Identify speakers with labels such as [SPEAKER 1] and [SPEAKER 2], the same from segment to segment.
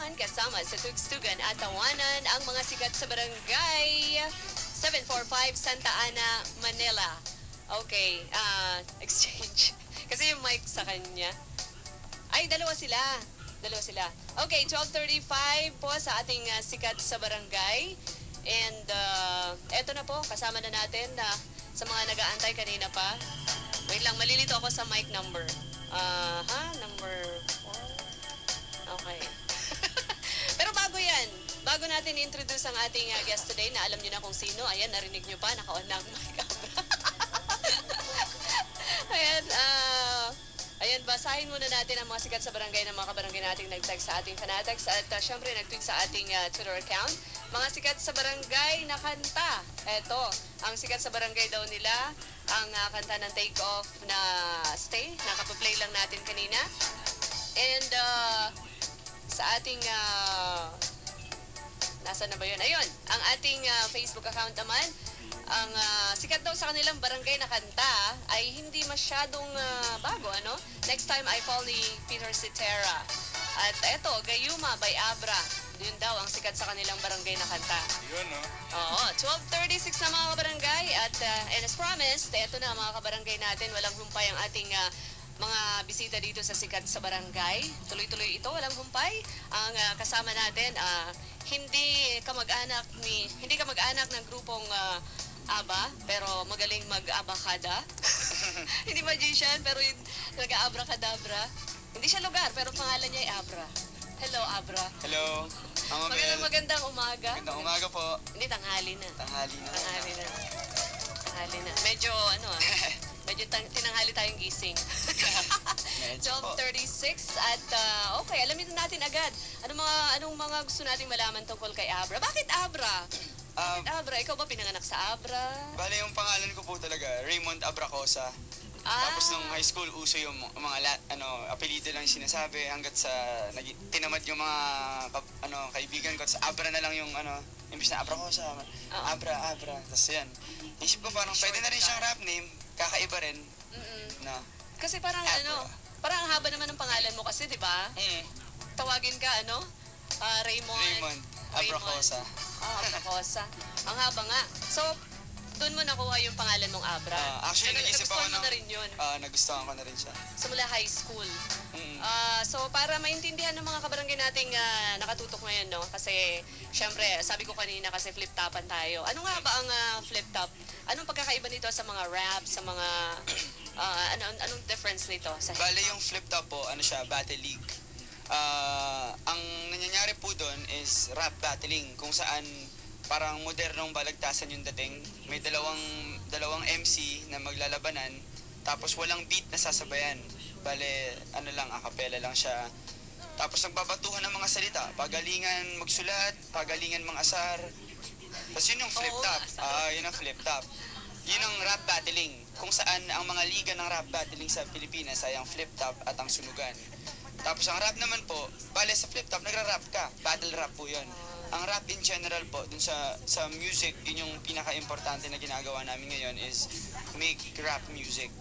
[SPEAKER 1] kwentuhan kasama sa Tugstugan at Tawanan ang mga sikat sa barangay 745 Santa Ana, Manila. Okay, exchange. Kasi yung mic sa kanya. Ay, dalawa sila. Okay, 12:35 po sa ating sikat sa barangay. And eto na po, kasama na natin sa mga nag-aantay kanina pa. Wait lang, malilito ako sa mic number. Number 4. Okay. Pero bago natin i-introduce ang ating guest today, na alam niyo na kung sino. Ayan, narinig niyo pa, naka-on na ang mic. Ayan, basahin muna natin ang mga sikat sa barangay ng mga kabarangay nating nag-text sa ating fanatics at syempre nag-tweet sa ating Twitter account. Mga sikat sa barangay na kanta. Eto, ang sikat sa barangay daw nila, ang kanta ng Take Off na Stay, nakapaplay lang natin kanina. And sa ating, nasa na ba yun? Ayun, ang ating Facebook account naman, ang sikat daw sa kanilang barangay na kanta ay hindi masyadong bago, ano? Next Time I Fall ni Peter Cetera. At eto, Gayuma by Abra. Yun daw ang sikat sa kanilang barangay na kanta.
[SPEAKER 2] Yun, no?
[SPEAKER 1] Oo, 12:36 na mga kabarangay. At and as promised, eto na mga kabarangay natin, walang humpay ang ating mga bisita dito sa sikat sa barangay. Tuloy-tuloy ito, walang humpay. Ang kasama natin, hindi kamag-anak ng grupong ABBA, pero magaling mag-abakada. Hindi magician, pero nag-abracadabra. Hindi siya lugar, pero pangalan niya ay Abra. Hello, Abra.
[SPEAKER 2] Hello.
[SPEAKER 1] Magandang umaga.
[SPEAKER 2] Magandang umaga po.
[SPEAKER 1] Hindi, tanghali na.
[SPEAKER 2] Tanghali na.
[SPEAKER 1] Medyo, medyo tinanghali tayong gising. 12:36 at okay, alamin natin agad. Anong mga gusto nating malaman tungkol kay Abra? Bakit Abra? Abra, ikaw ba pinanganak sa Abra?
[SPEAKER 2] Bale, yung pangalan ko po talaga, Raymond Abracosa. Tapos nung high school, uso yung mga apelido lang yung sinasabi hanggat sa tinamad yung mga kaibigan ko. Sa Abra na lang yung imbis na Abracosa, Abra. Tapos yan. Isip ko parang pwede na rin siyang rap name, kakaiba rin. Na.
[SPEAKER 1] Kasi parang parang ang haba naman ng pangalan mo kasi, di ba? Tawagin ka, Raymond
[SPEAKER 2] Abracosa.
[SPEAKER 1] Abracosa. Ang haba nga. So, doon mo nakuha yung pangalan mong Abra.
[SPEAKER 2] Actually, nag-isip ako
[SPEAKER 1] mo na rin yun.
[SPEAKER 2] Nagustuhan ko na rin siya.
[SPEAKER 1] So, mula high school. So, para maintindihan ng mga kabarangay nating nakatutok ngayon, no? Kasi, syempre, sabi ko kanina kasi flip-topan tayo. Ano nga ba ang flip-top? Anong pagkakaiba nito sa mga rap, sa mga... anong difference nito?
[SPEAKER 2] Bale, yung flip-top po, battle league. Ang nangyayari po doon is rap battling, kung saan parang modernong balagtasan yung dating. May dalawang MC na maglalabanan, tapos walang beat na sasabayan. Bale, acapella lang siya. Tapos nagbabatuhan ng mga salita, pagalingan magsulat, pagalingan mangasar. Tapos yun yung flip-top. Yun ang flip-top. Yun ang rap battling, kung saan ang mga liga ng rap battling sa Pilipinas ay ang flip-top at ang sunugan. Tapos ang rap naman po, bale sa flip-top, nagra-rap ka. Battle rap po yun. Ang rap in general po, dun sa music, yun yung pinaka-importante na ginagawa namin ngayon is make rap music.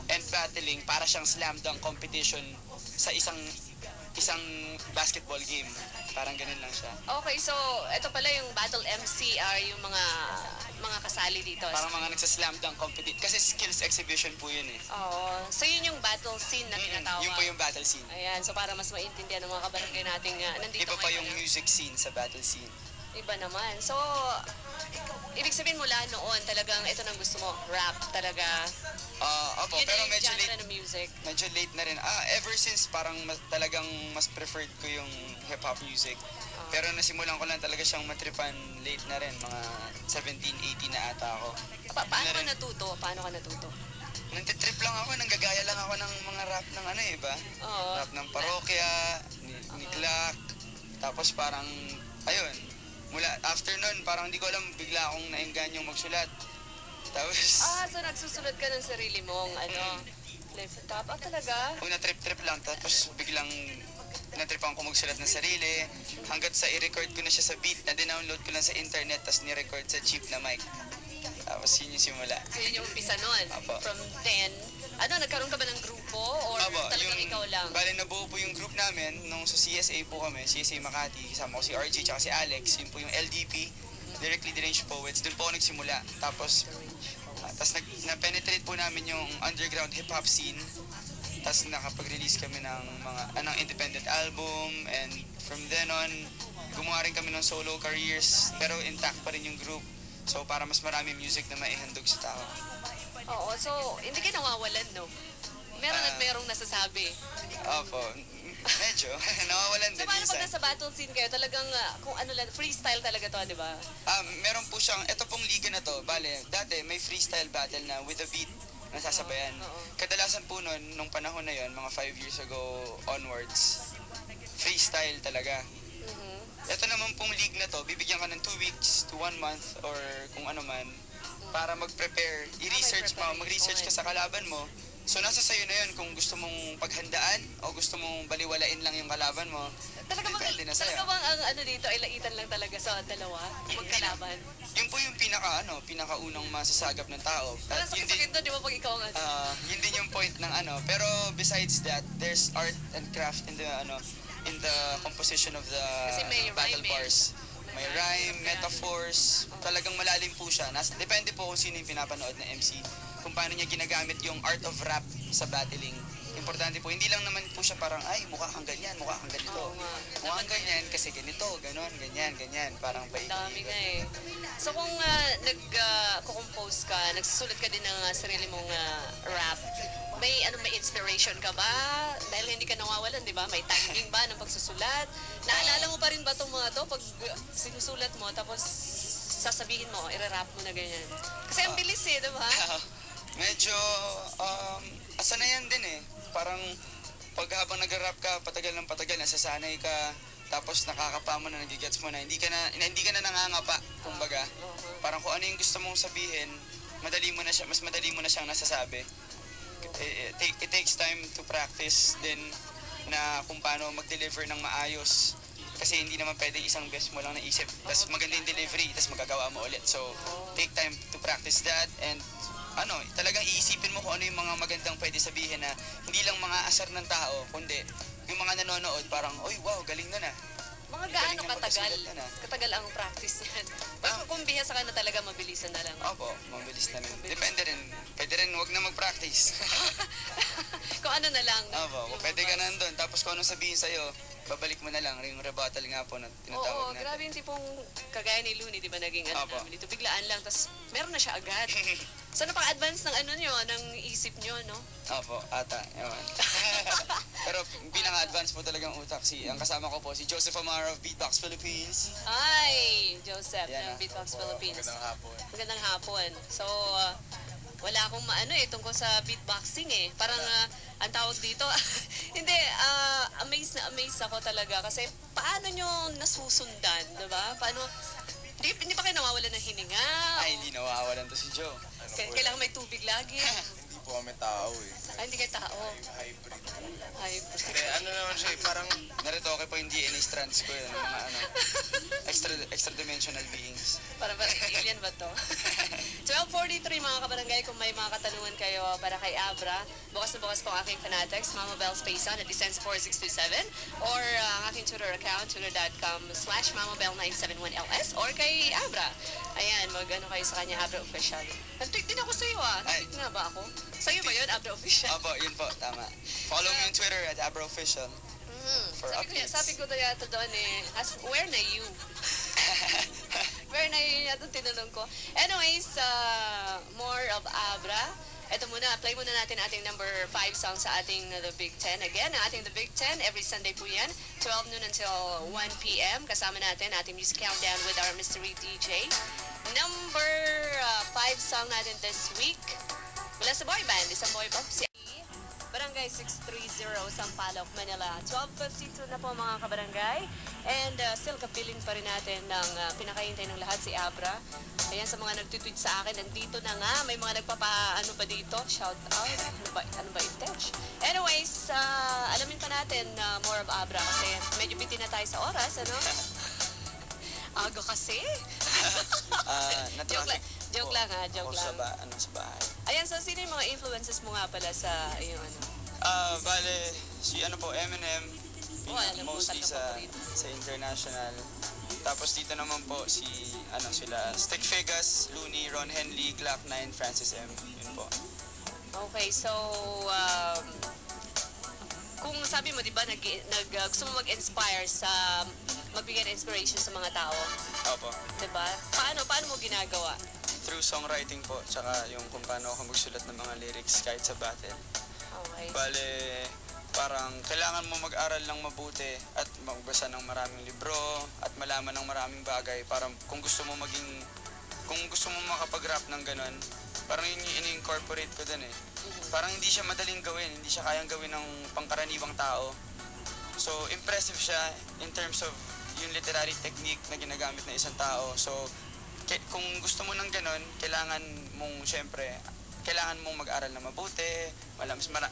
[SPEAKER 2] And battling, para siyang slam dunk competition sa isang basketball game. Parang ganun lang siya.
[SPEAKER 1] Okay, so ito pala yung battle MC yung mga kasali dito.
[SPEAKER 2] Parang mga nagsaslam dunk competition. Kasi skills exhibition po yun eh.
[SPEAKER 1] Oo. So yun yung battle scene na tinatawag.
[SPEAKER 2] Yun po yung battle scene.
[SPEAKER 1] Ayan, so para mas maintindihan ng mga kabarangay nating nandito
[SPEAKER 2] Iba pa yung music scene sa battle scene.
[SPEAKER 1] Iba naman. So, ibig sabihin mula noon, talagang ito nang gusto mo, rap talaga.
[SPEAKER 2] Opo, pero medyo late.
[SPEAKER 1] Ng music.
[SPEAKER 2] Medyo late na rin. Ever since parang talagang mas preferred ko yung hip-hop music. Pero nasimulan ko lang talaga siyang matripan late na rin. Mga 17, 18 na ata ako.
[SPEAKER 1] Paano ka natuto?
[SPEAKER 2] Nagtitrip lang ako, nanggagaya lang ako ng mga rap ng iba. Rap ng parokya, ni Clark. Tapos parang, ayun, after nun, parang hindi ko alam, bigla akong naingganyong magsulat. Tapos...
[SPEAKER 1] so nagsusulat ka ng sarili mong, flip-top? Talaga?
[SPEAKER 2] Una trip-trip lang, tapos biglang natripan ko magsulat ng sarili. Hanggat sa i-record ko na siya sa beat, na dinownload ko lang sa internet, tapos ni-record sa cheap na mic. Tapos yun yung simula.
[SPEAKER 1] So yun yung umpisa nun?
[SPEAKER 2] Apo.
[SPEAKER 1] From 10 Ano, nagkaroon ka ba ng grupo or
[SPEAKER 2] Aba,
[SPEAKER 1] talagang ikaw lang?
[SPEAKER 2] Bale, nabuo po yung group namin nung sa CSA po kami, CSA Makati, kasama ko si RJ tsaka si Alex, yun po yung LDP, Lyrically Deranged Poets, doon po ako nagsimula. Tapos na-penetrate po namin yung underground hip-hop scene, tapos nakapag-release kami ng mga independent album, and from then on, gumawa rin kami ng solo careers, pero intact pa rin yung group. So, para mas marami music na maihandog sa tao.
[SPEAKER 1] Oo, so hindi ka nawawalan, no? Meron at merong nasasabi.
[SPEAKER 2] Opo, medyo. Nawawalan
[SPEAKER 1] So
[SPEAKER 2] din
[SPEAKER 1] paano pag
[SPEAKER 2] minsan.
[SPEAKER 1] nasa battle scene kayo, talagang kung ano lang, freestyle talaga to, di ba?
[SPEAKER 2] Meron po siyang, ito pong liga na to, bale, dati may freestyle battle na with a beat na sasabayan.
[SPEAKER 1] Oo.
[SPEAKER 2] Kadalasan po nun, nung panahon na yon, mga 5 years ago onwards, freestyle talaga. Ito naman pong league na to, bibigyan ka ng 2 weeks to 1 month or kung ano man, para mag-prepare, i-research mo, mag-research ka sa kalaban mo. So nasa sayo na yun kung gusto mong paghandaan o gusto mong baliwalain lang yung kalaban mo. Depende na sa'yo.
[SPEAKER 1] Talaga bang ang ano dito ay laitan lang talaga sa dalawa? Magkalaban?
[SPEAKER 2] Yun po yung pinakaunang masasagap ng tao.
[SPEAKER 1] Parang
[SPEAKER 2] At yun din,
[SPEAKER 1] sakit doon, di ba, pag ikaw ang ano?
[SPEAKER 2] yun din yung point ng ano. Pero besides that, there's art and craft in the composition of the
[SPEAKER 1] Kasi may
[SPEAKER 2] battle
[SPEAKER 1] rhyme eh.
[SPEAKER 2] bars. May rhyme, metaphors, talagang malalim po siya. Depende po kung sino yung pinapanood na MC, kung paano niya ginagamit yung art of rap sa battling. Importante po, hindi lang naman po siya parang, ay, mukha kang ganyan, mukha kang ganito.
[SPEAKER 1] Oo nga.
[SPEAKER 2] Mukha kang ganyan kasi ganito, ganon, ganyan, ganyan. Parang
[SPEAKER 1] Dami nga eh. So kung nag-compose ka, nagsusulat ka din ng sarili mong rap, may inspiration ka ba? Dahil hindi ka nawawalan, di ba? May timing ba ng pagsusulat? Naalala mo pa rin ba itong mga to pag sinusulat mo, tapos sasabihin mo, i-rap mo na ganyan? Kasi ang bilis eh, di ba?
[SPEAKER 2] Medyo, asanayan din eh. Parang, pag habang nag-rap ka, patagal ng patagal, nasasanay ka, tapos nakakapa mo na, nagigets mo na, hindi ka na nangangapa, kumbaga. Parang kung ano yung gusto mong sabihin, mas madali mo na siyang nasasabi. It takes time to practice din na kung paano mag-deliver ng maayos. Kasi hindi naman pwede isang beses mo lang naisip, tapos maganda yung delivery, tapos magagawa mo ulit. So, take time to practice that, and talagang iisipin mo kung ano yung mga magandang pwede sabihin na hindi lang mga asar ng tao, kundi yung mga nanonood parang, oy, wow, galing na.
[SPEAKER 1] Mga gaano
[SPEAKER 2] Galing na
[SPEAKER 1] katagal?
[SPEAKER 2] magpasulat ka na.
[SPEAKER 1] Katagal ang practice niyan. Pero kung bihasa ka na talaga, mabilisan na lang.
[SPEAKER 2] Opo, mabilis na rin. Depende rin. Pwede rin wag na mag-practice.
[SPEAKER 1] Kung ano na lang.
[SPEAKER 2] Opo, pwede ka nandun. Tapos kung anong sabihin sa'yo, babalik mo na lang. Yung rebuttal nga po na
[SPEAKER 1] Oo,
[SPEAKER 2] tinatawag natin.
[SPEAKER 1] grabe yung tipong kagaya ni Looney, di ba, naging ano
[SPEAKER 2] Opo.
[SPEAKER 1] namin dito. Biglaan lang, tapos meron na siya agad. So, napaka-advance ng ano nyo, ng isip nyo, no?
[SPEAKER 2] Opo, ata. Ewan. Pero pinaka-advance po talagang utak. Ang kasama ko po, si Joseph Amaro of Beatbox Philippines.
[SPEAKER 1] Hi, Joseph
[SPEAKER 2] Yan
[SPEAKER 1] ng Beatbox Philippines.
[SPEAKER 3] Magandang hapon.
[SPEAKER 1] Magandang hapon. So, wala akong maano eh, tungkol sa beatboxing eh. Parang, ang tawag dito, hindi, amazed na amazed ako talaga. Kasi, paano nyo nasusundan, diba? Paano, hindi pa kayo nawawalan ng hininga?
[SPEAKER 2] Ay, hindi nawawalan to si Joe.
[SPEAKER 1] Kailangan may tubig lagi.
[SPEAKER 3] Hindi po kami tao eh.
[SPEAKER 1] Ay, hindi kayo tao.
[SPEAKER 3] Hybrid.
[SPEAKER 1] Hybrid.
[SPEAKER 3] Hindi, ano naman siya eh, parang
[SPEAKER 2] Naritoke po yung DNA strands ko yun. Mga extra dimensional beings.
[SPEAKER 1] Parang alien ba to? 12:43 mga kabarangay, kung may mga katanungan kayo para kay Abra, bukas na bukas po ang aking Fanatics, Mama Bell Space on at Essence 4627, or ang aking Twitter account, twitter.com/mamabell971ls, or kay Abra. Ayan, mag-ano kayo sa kanya, Abra Official. Nag-tweet din ako sa'yo Nag-tweet nga ba ako? Sa'yo ba yun, Abra Official?
[SPEAKER 2] Opo, yun po, tama. Follow me on Twitter at AbraOfficial. For updates.
[SPEAKER 1] Sabi ko na yata doon where na you? Where na you yata tinanong ko. Anyways, more of Abra. Ito muna, play muna natin ating number 5 song sa ating The Big Ten. Again, ating The Big Ten, every Sunday po yan, 12 noon until 1 p.m. Kasama natin ating music countdown with our mystery DJ. Number 5 song natin this week, mula sa boy band, isang boy band, si Barangay 630, Sampaloc, Manila. 12:52 na po mga kabarangay. And still kapiling pa rin natin ng pinakahintay ng lahat, si Abra. Ayan, sa mga nagtitweet sa akin, nandito na nga. May mga nagpapaano pa dito. Shout out. Ano ba intention? Anyways, alamin pa natin more of Abra kasi medyo biti na tayo sa oras, ano? Aga kasi.
[SPEAKER 2] Na-traffic
[SPEAKER 1] Joke lang ha, joke
[SPEAKER 2] ako
[SPEAKER 1] lang.
[SPEAKER 2] sa bahay.
[SPEAKER 1] Ayan, so sino yung mga influences mo nga pala sa yung ano?
[SPEAKER 2] Bale, si ano po, Eminem,
[SPEAKER 1] Alam mo,
[SPEAKER 2] mostly
[SPEAKER 1] tatlong paborito.
[SPEAKER 2] sa international. Tapos dito naman po si, ano sila, Stick Figures, Looney, Ron Henley, Glock 9, Francis M. Yun po.
[SPEAKER 1] Okay, so, kung sabi mo, di ba, gusto mo mag-inspire sa, magbigay ng inspiration sa mga tao,
[SPEAKER 2] Opo.
[SPEAKER 1] di ba? Paano mo ginagawa?
[SPEAKER 2] Through songwriting po, tsaka yung kung paano ako magsulat ng mga lyrics kahit sa battle.
[SPEAKER 1] Okay.
[SPEAKER 2] Bale, parang kailangan mo mag-aral ng mabuti at magbasa ng maraming libro at malaman ng maraming bagay para kung gusto mo makapag-rap ng ganun, parang yun yung ini-incorporate ko dun eh. Parang hindi siya madaling gawin, hindi siya kayang gawin ng pangkaraniwang tao. So, impressive siya in terms of yung literary technique na ginagamit ng isang tao. So, kung gusto mo ng ganun, kailangan mong mag-aral na mabuti,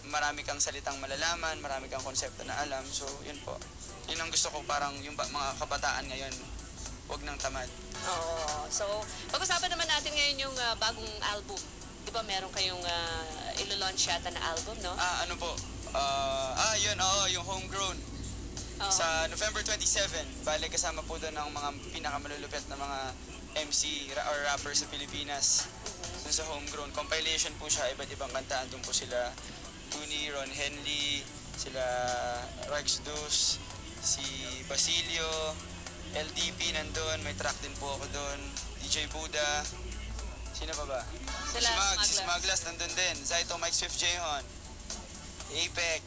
[SPEAKER 2] marami kang salitang malalaman, marami kang konsepto na alam. So, yun po. Yun ang gusto ko, parang yung mga kabataan ngayon, huwag nang tamad.
[SPEAKER 1] Oo. So, pag-usapan naman natin ngayon yung bagong album. Di ba meron kayong ilo-launch yata na album, no?
[SPEAKER 2] Ano po? Yung Homegrown.
[SPEAKER 1] Oo.
[SPEAKER 2] Sa November 27, bale kasama po doon ang mga pinakamalulupit na mga MC or rapper sa Pilipinas. Doon sa Homegrown. Compilation po siya, iba't ibang kantaan. Doon po sila Tuni, Ron Henley, sila Rex Dus, si Basilio, LDP nandun, may track din po ako doon, DJ Buddha, sino pa ba?
[SPEAKER 1] Sila,
[SPEAKER 2] Si
[SPEAKER 1] Smugglers.
[SPEAKER 2] Smugglers nandun din, Zaito, Mike Swift, Jehon, Apex,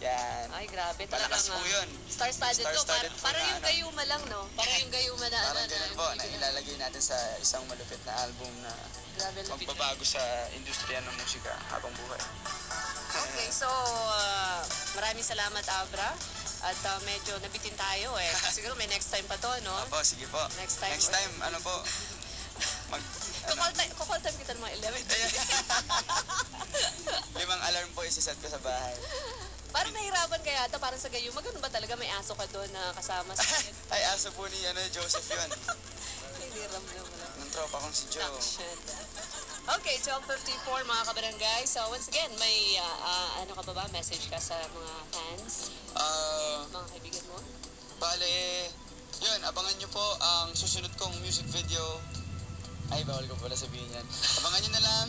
[SPEAKER 2] yan.
[SPEAKER 1] Ay, grabe. Talagang
[SPEAKER 2] Malakas po yun.
[SPEAKER 1] star-studded to.
[SPEAKER 2] Star-studded po
[SPEAKER 1] Parang
[SPEAKER 2] na
[SPEAKER 1] yung
[SPEAKER 2] ano.
[SPEAKER 1] gayuma lang, no? Parang yung gayuma na
[SPEAKER 2] Parang ganun po, na ilalagay natin sa isang malupit na album na
[SPEAKER 1] Grabe, lapit.
[SPEAKER 2] magbabago sa industriya ng musika habang buhay.
[SPEAKER 1] Okay, so maraming salamat, Abra. At medyo nabitin tayo eh. Siguro may next time pa to, no?
[SPEAKER 2] Apo, sige po.
[SPEAKER 1] Next time.
[SPEAKER 2] ano po,
[SPEAKER 1] Kukall time kita ng mga 11.
[SPEAKER 2] 5 alarm po isiset ko sa bahay.
[SPEAKER 1] Parang nahirapan kaya ito, parang sa Gayuma, ganun ba talaga may aso ka doon na kasama sa akin?
[SPEAKER 2] Ay, aso po ni Joseph yun.
[SPEAKER 1] Hiniram naman.
[SPEAKER 2] Ng tropa kong si Joe.
[SPEAKER 1] Shit. Okay, 12:54 mga kabarangay. So once again, may ano ka ba message ka sa mga fans, mga kaibigan mo?
[SPEAKER 2] Bale, yun, abangan nyo po ang susunod kong music video. Ay, bawal ko pala sabihin yan. Abangan nyo na lang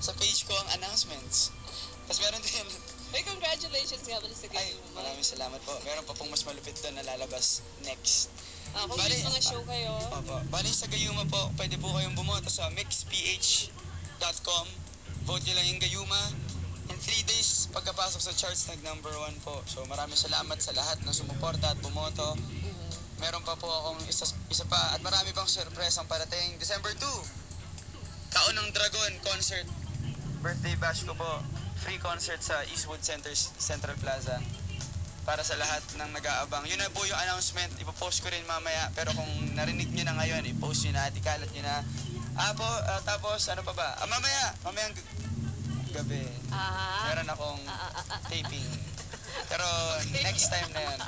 [SPEAKER 2] sa page ko ang announcements. Tapos meron din,
[SPEAKER 1] Hey, congratulations nga pala sa
[SPEAKER 2] ay,
[SPEAKER 1] Gayuma.
[SPEAKER 2] maraming salamat po. Meron pa pong mas malupit doon na lalabas next.
[SPEAKER 1] Kung
[SPEAKER 2] Bali,
[SPEAKER 1] may mga show kayo,
[SPEAKER 2] Opo. Bali sa Gayuma po, pwede po kayong bumoto sa mixph.com. Vote nyo lang yung Gayuma. In 3 days, pagkapasok sa charts, nag-number 1 po. So maraming salamat sa lahat na sumuporta at bumoto. Meron pa po akong isa pa at marami pang surpresang parating. December 2, Taon ng Dragon concert. Birthday bash ko po. Free concert sa Eastwood Central Plaza. Para sa lahat ng nag-aabang. Yun na po yung announcement. Ipopost ko rin mamaya. Pero kung narinig nyo na ngayon, ipost nyo na at ikalat nyo na. Tapos ano pa ba? Mamayang gabi. Meron akong taping. Pero next time na yun,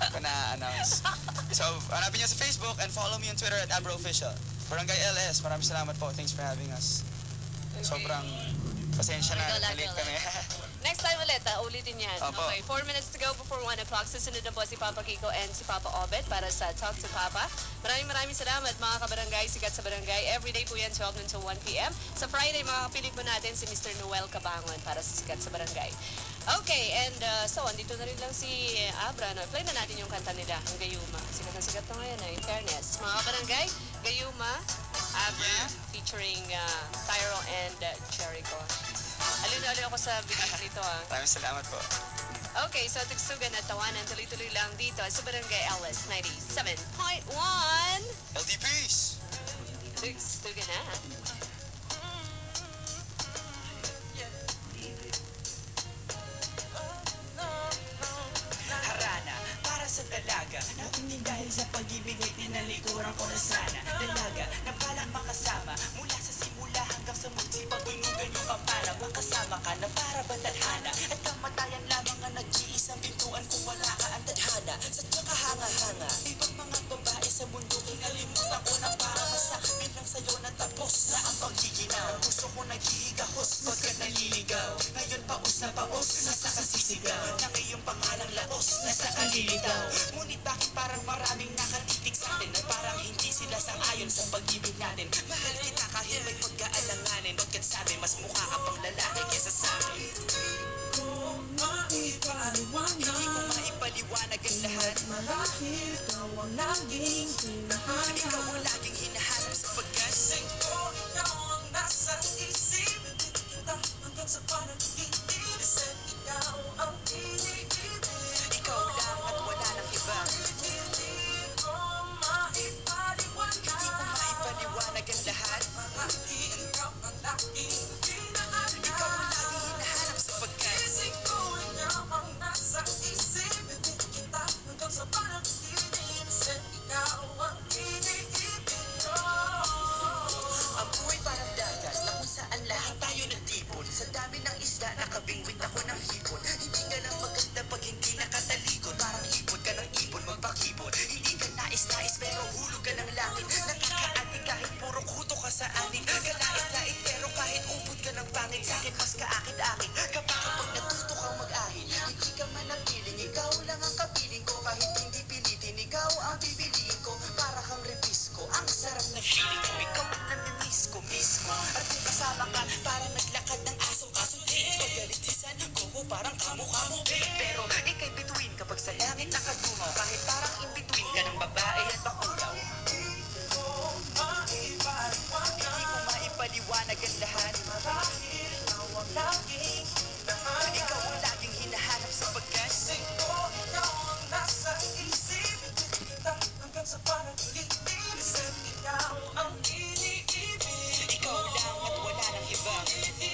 [SPEAKER 2] ko na-announce. So, hanapin nyo sa Facebook and follow me on Twitter at AbroOfficial. Barangay LS, maraming salamat po. Thanks for having us. Sobrang pasensya na, late kami.
[SPEAKER 1] next time ulit, ulitin yan.
[SPEAKER 2] Opo.
[SPEAKER 1] Okay, 4 minutes to go before 1 o'clock. Susunod na po si Papa Kiko and si Papa Obet para sa Talk to Papa. Maraming salamat mga kabarangay, sikat sa barangay. Everyday po yan, 12 until 1 p.m. Sa Friday, makakapiling po natin si Mr. Noel Cabangon para sa sikat sa barangay. Okay, and so, andito na rin lang si Abra. No? Play na natin yung kanta nila, ang Gayuma. Sikat na sikat na ngayon, in fairness. Mga kabarangay, Gayuma, Abra, featuring Tyro and Jericho. Alin ako sa video nito
[SPEAKER 2] Maraming salamat po.
[SPEAKER 1] Okay, so tugsugan at tawanan tuloy-tuloy lang dito sa Barangay LS 97.1.
[SPEAKER 2] LDPs!
[SPEAKER 1] Tugsugan na.
[SPEAKER 4] Harana, para sa dalaga Natingin dahil sa pag-ibig ay tinalikuran ko na sana Dalaga, na balak makasama Mula sa simula hanggang sa magsipagtunugan yung kampana Makasama ka na para ba tadhana At kamatayan lamang ang nag-iisang pintuan Kung wala ka ang tadhana Sadyang kahanga-hanga Ibang mga babae sa mundo Kinalimutan ko na para masabi lang sa'yo na tapo tapos na ang paggiginaw. Puso ko naghihigahos pagkat naliligaw. Ngayon paus na paus, nasa kasisigaw. Ng iyong pangalang laos, nasa kalilitaw. Ngunit bakit parang maraming nakatitig sa atin at parang hindi sila sang-ayon sa pag-ibig natin. Mahal kita kahit may pagkaalanganin. Pagkat sabi mas mukha ka pang lalaki kesa sa akin. Hindi ko maipaliwanag ang lahat.
[SPEAKER 5] Marahil ikaw ang laging hinahanap.
[SPEAKER 4] Ikaw ang laging hinahanap sapagkat ikaw ang nasa isip. Kita hanggang sa panaginip. Ikaw ang iniibig. Ikaw lang at wala nang iba. Hindi ko maipaliwanag ang lahat. Marahil ikaw ang laging hinahanap. Ikaw ang laging hinahanap sapagkat ikaw ang nasa isip. Kita hanggang sa panaginip. Ikaw ang iniibig. Ang buhay parang dagat na kung saan lahat tayo nagtipon. Sa dami ng isda nakabingwit ako ng hipon. Hindi ka lang maganda pag hindi nakatalikod. Parang ipon ka ng ipon magpakipon. Hindi ka nais-nais pero hulog ka ng langit. Nakakaati kahit puro kuto ka sa aning. Kalait-lait pero kahit upod ka ng pangit. Sakit mas kaakit-akit kapag natuto kang mag-ahit. Hindi ka man napiling, ikaw lang ang kapiling ko. Kahit hindi pilitin, ikaw ang pipiliin ko. Para kang rebisco, ang sarap na feeling ko. Ikaw ang namimiss ko mismo. At kung kasama ka, parang naglakad ng aso. Kaso pagalit si San Goku, parang kamukha mo. Pero ika'y bituin kapag sa langit nakatungo. Kahit parang in-between ka ng babae at bakulaw. Hindi ko maipaliwanag ang lahat. Marahil ikaw ang laging hinahanap. Ikaw ang laging hinahanap sapagkat ikaw ang nasa isip. Kita hanggang sa panaginip. Ikaw ang iniibig. Ikaw lang at wala nang iba. Hindi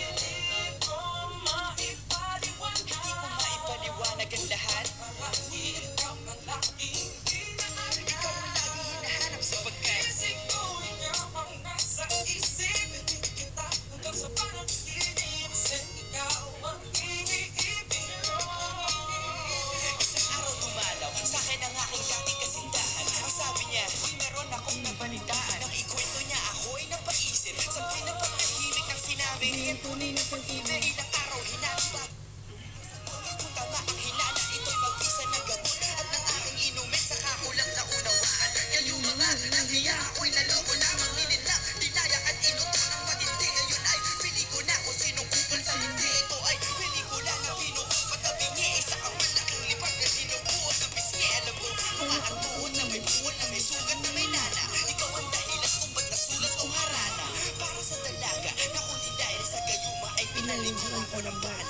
[SPEAKER 4] ko maipaliwanag ang lahat. Marahil ikaw ang laging hinahanap. Ikaw ang laging hinahanap sapagkat ikaw ang nasa isip. Kita hanggang sa panaginip. Ikaw ang iniibig. Isang araw dumalaw sa akin ang aking dating kasintahan. Ang sabi niya, uy, meron akong nabalitaan. Nang ikwento niya ako'y napaisip. Sa pinapagtahimik ng sinabi, yan tunay na pag-ibig. Ilang araw hinabag. Kung tama ang hinala, ito'y mag-isa na ganun. At nang aking inumin, saka ko lang naunawaan. Ngayong mga nahiya ako'y naloko lamang nila. Dinaya at inuto ng matindi. Ngayon ay pelikula kung sinong kupal sa hindi. Ito ay pelikula na binuo patabingi. Isa kang malaking lipat na sinubuot na pisngi. Alam mo, mga ang buod na may buwan na may sugat na may nana. Ikaw ang dahilan kung ba't nasulat o harana. Para sa dalaga na kundi dahil sa gayuma ay pinaliguan ko ng bala.